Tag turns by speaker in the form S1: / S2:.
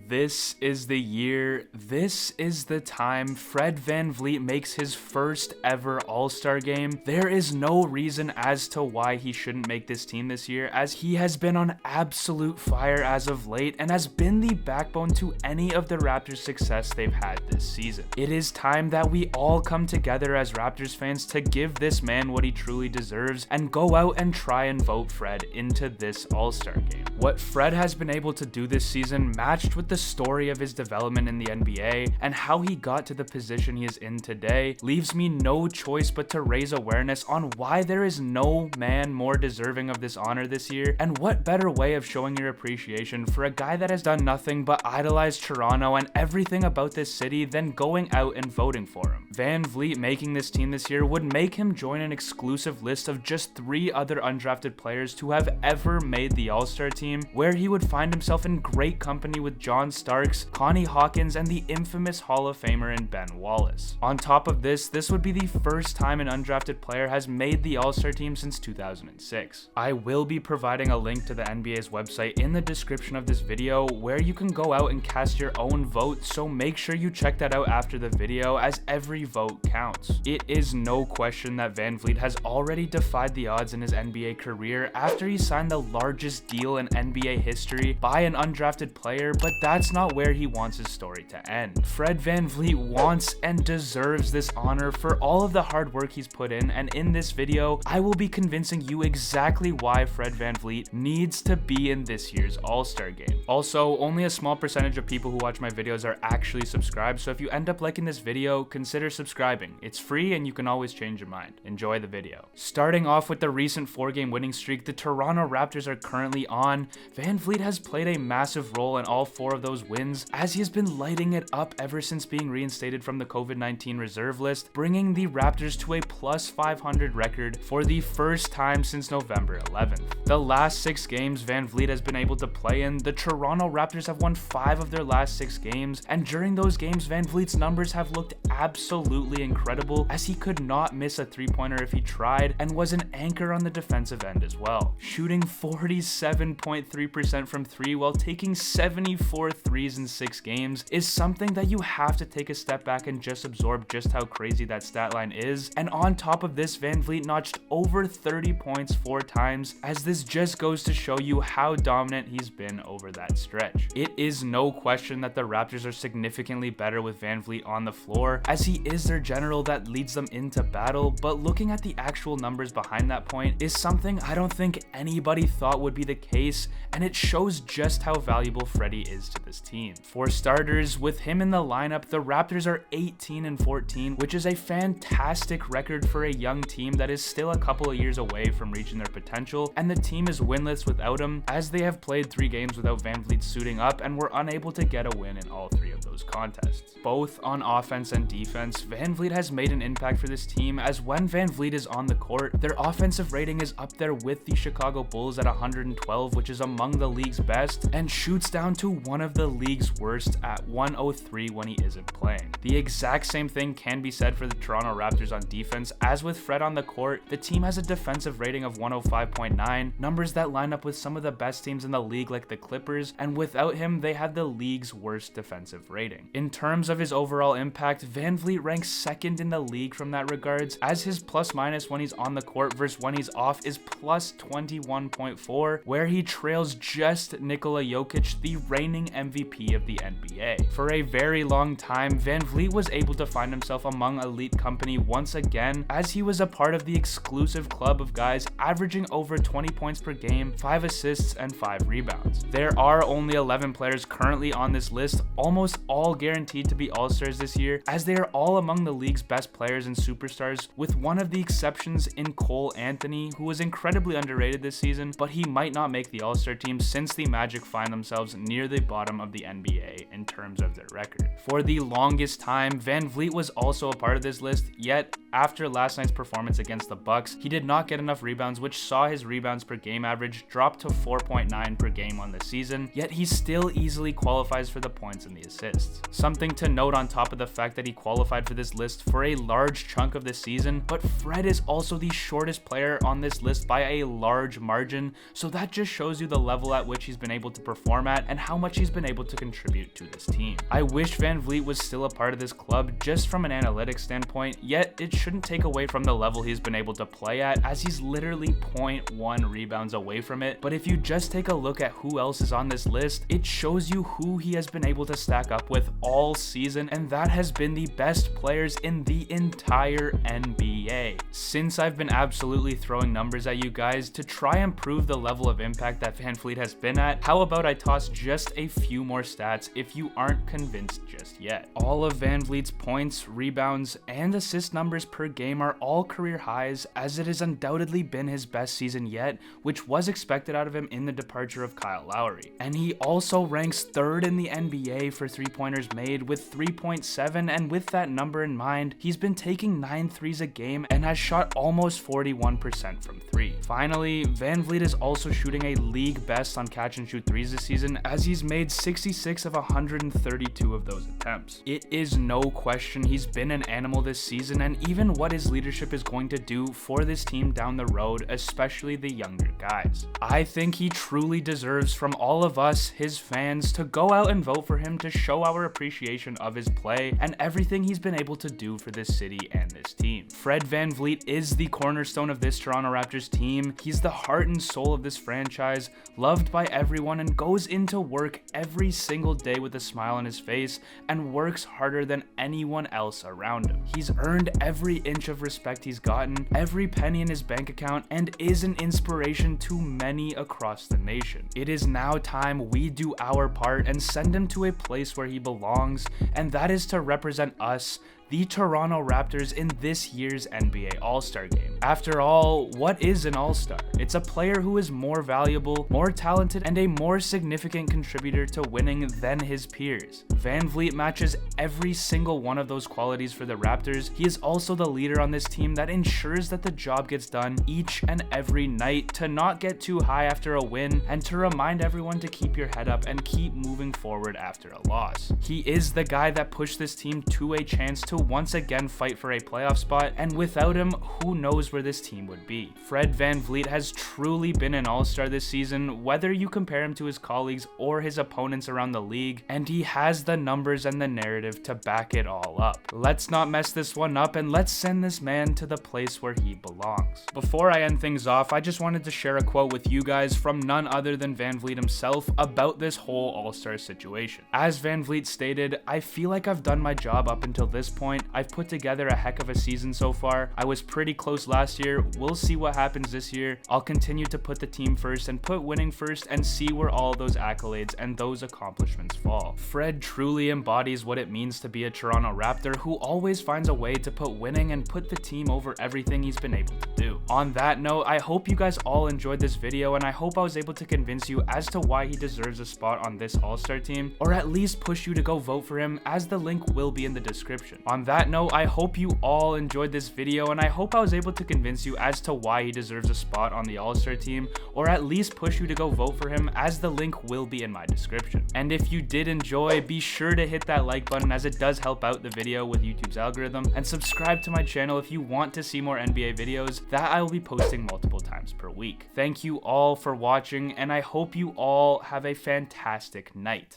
S1: This is the year, this is the time Fred VanVleet makes his first ever All-Star game. There is no reason as to why he shouldn't make this team this year, as he has been on absolute fire as of late and has been the backbone to any of the Raptors' success they've had this season. It is time that we all come together as Raptors fans to give this man what he truly deserves and go out and try and vote Fred into this All-Star game. What Fred has been able to do this season, matched with the story of his development in the NBA and how he got to the position he is in today, leaves me no choice but to raise awareness on why there is no man more deserving of this honor this year, and what better way of showing your appreciation for a guy that has done nothing but idolize Toronto and everything about this city than going out and voting for him. VanVleet making this team this year would make him join an exclusive list of just 3 other undrafted players to have ever made the All-Star team, where he would find himself in great company with John Starks, Connie Hawkins, and the infamous Hall of Famer in Ben Wallace. On top of this would be the first time an undrafted player has made the All-Star team since 2006. I will be providing a link to the NBA's website in the description of this video where you can go out and cast your own vote, so make sure you check that out after the video, as every vote counts. It is no question that VanVleet has already defied the odds in his NBA career after he signed the largest deal in NBA history by an undrafted player, but that's not where he wants his story to end. Fred VanVleet wants and deserves this honor for all of the hard work he's put in, and in this video, I will be convincing you exactly why Fred VanVleet needs to be in this year's All-Star game. Also, only a small percentage of people who watch my videos are actually subscribed, so if you end up liking this video, consider subscribing. It's free and you can always change your mind. Enjoy the video. Starting off with the recent 4-game winning streak the Toronto Raptors are currently on, VanVleet has played a massive role in all 4 of those wins, as he has been lighting it up ever since being reinstated from the COVID-19 reserve list, bringing the Raptors to a plus 500 record for the first time since November 11th. The last 6 games VanVleet has been able to play in, the Toronto Raptors have won 5 of their last 6 games, and during those games VanVleet's numbers have looked absolutely incredible, as he could not miss a 3-pointer if he tried and was an anchor on the defensive end as well, shooting 47.3% from 3 while taking 74 threes in 6 games is something that you have to take a step back and just absorb just how crazy that stat line is. And on top of this, VanVleet notched over 30 points 4 times, as this just goes to show you how dominant he's been over that stretch. It is no question that the Raptors are significantly better with VanVleet on the floor, as he is their general that leads them into battle, but looking at the actual numbers behind that point is something I don't think anybody thought would be the case, and it shows just how valuable Freddie is to this team. For starters, with him in the lineup, the Raptors are 18-14, which is a fantastic record for a young team that is still a couple of years away from reaching their potential, and the team is winless without him, as they have played 3 games without VanVleet suiting up and were unable to get a win in all 3 of those contests. Both on offense and defense, VanVleet has made an impact for this team, as when VanVleet is on the court, their offensive rating is up there with the Chicago Bulls at 112, which is among the league's best, and shoots down to one of the league's worst at 103 when he isn't playing. The exact same thing can be said for the Toronto Raptors on defense, as with Fred on the court, the team has a defensive rating of 105.9, numbers that line up with some of the best teams in the league like the Clippers, and without him, they have the league's worst defensive rating. In terms of his overall impact, VanVleet ranks 2nd in the league from that regards, as his plus minus when he's on the court versus when he's off is plus 21.4, where he trails just Nikola Jokic, the reigning MVP of the NBA. For a very long time, VanVleet was able to find himself among elite company once again, as he was a part of the exclusive club of guys averaging over 20 points per game, 5 assists, and 5 rebounds. There are only 11 players currently on this list, almost all guaranteed to be All-Stars this year, as they are all among the league's best players and superstars, with one of the exceptions in Cole Anthony, who was incredibly underrated this season, but he might not make the All-Star team since the Magic find themselves near the bottom of the NBA in terms of their record. For the longest time, VanVleet was also a part of this list, yet after last night's performance against the Bucks, he did not get enough rebounds, which saw his rebounds per game average drop to 4.9 per game on the season, yet he still easily qualifies for the points and the assists. assists. Something to note on top of the fact that he qualified for this list for a large chunk of the season, but Fred is also the shortest player on this list by a large margin, so that just shows you the level at which he's been able to perform at and how much he's been able to contribute to this team. I wish VanVleet was still a part of this club just from an analytics standpoint, yet it shouldn't take away from the level he's been able to play at, as he's literally 0.1 rebounds away from it. But if you just take a look at who else is on this list, it shows you who he has been able to stack up with all season, and that has been the best players in the entire NBA. Since I've been absolutely throwing numbers at you guys to try and prove the level of impact that VanVleet has been at, how about I toss just a few more stats if you aren't convinced just yet. All of VanVleet's points, rebounds, and assist numbers per game are all career highs, as it has undoubtedly been his best season yet, which was expected out of him in the departure of Kyle Lowry. And he also ranks 3rd in the NBA for three-pointers made with 3.7, and with that number in mind, he's been taking 9 threes a game and has shot almost 41% from 3. Finally, VanVleet is also shooting a league best on catch and shoot threes this season, as he's made 66 of 132 of those attempts. It is no question he's been an animal this season, and even what his leadership is going to do for this team down the road, especially the younger guys. I think he truly deserves from all of us, his fans, to go out and vote for him to show our appreciation of his play and everything he's been able to do for this city and this team. Fred VanVleet is the cornerstone of this Toronto Raptors team. He's the heart and soul of this franchise, loved by everyone, and goes into work every single day with a smile on his face and works harder than anyone else around him. He's earned every inch of respect he's gotten, every penny in his bank account, and is an inspiration to many across the nation. It is now time we do our part and send him to a place where he belongs, and that is to represent us, the Toronto Raptors, in this year's NBA All-Star Game. After all, what is an All-Star? It's a player who is more valuable, more talented, and a more significant contributor to winning than his peers. VanVleet matches every single one of those qualities for the Raptors. He is also the leader on this team that ensures that the job gets done each and every night, to not get too high after a win and to remind everyone to keep your head up and keep moving forward after a loss. He is the guy that pushed this team to a chance to once again fight for a playoff spot, and without him, who knows where this team would be. Fred VanVleet has truly been an all-star this season, whether you compare him to his colleagues or his opponents around the league, and he has the numbers and the narrative to back it all up. Let's not mess this one up, and let's send this man to the place where he belongs. Before I end things off, I just wanted to share a quote with you guys from none other than VanVleet himself about this whole all-star situation. As VanVleet stated, "I feel like I've done my job up until this point. I've put together a heck of a season so far. I was pretty close last year. We'll see what happens this year. I'll continue to put the team first and put winning first and see where all those accolades and those accomplishments fall." Fred truly embodies what it means to be a Toronto Raptor who always finds a way to put winning and put the team over everything he's been able to do. On that note, I hope you guys all enjoyed this video, and I hope I was able to convince you as to why he deserves a spot on this All-Star team, or at least push you to go vote for him, as the link will be in the description. On that note, I hope you all enjoyed this video, and I hope I was able to convince you as to why he deserves a spot on the All-Star team, or at least push you to go vote for him, as the link will be in my description. And if you did enjoy, be sure to hit that like button, as it does help out the video with YouTube's algorithm, and subscribe to my channel if you want to see more NBA videos that I will be posting multiple times per week. Thank you all for watching, and I hope you all have a fantastic night.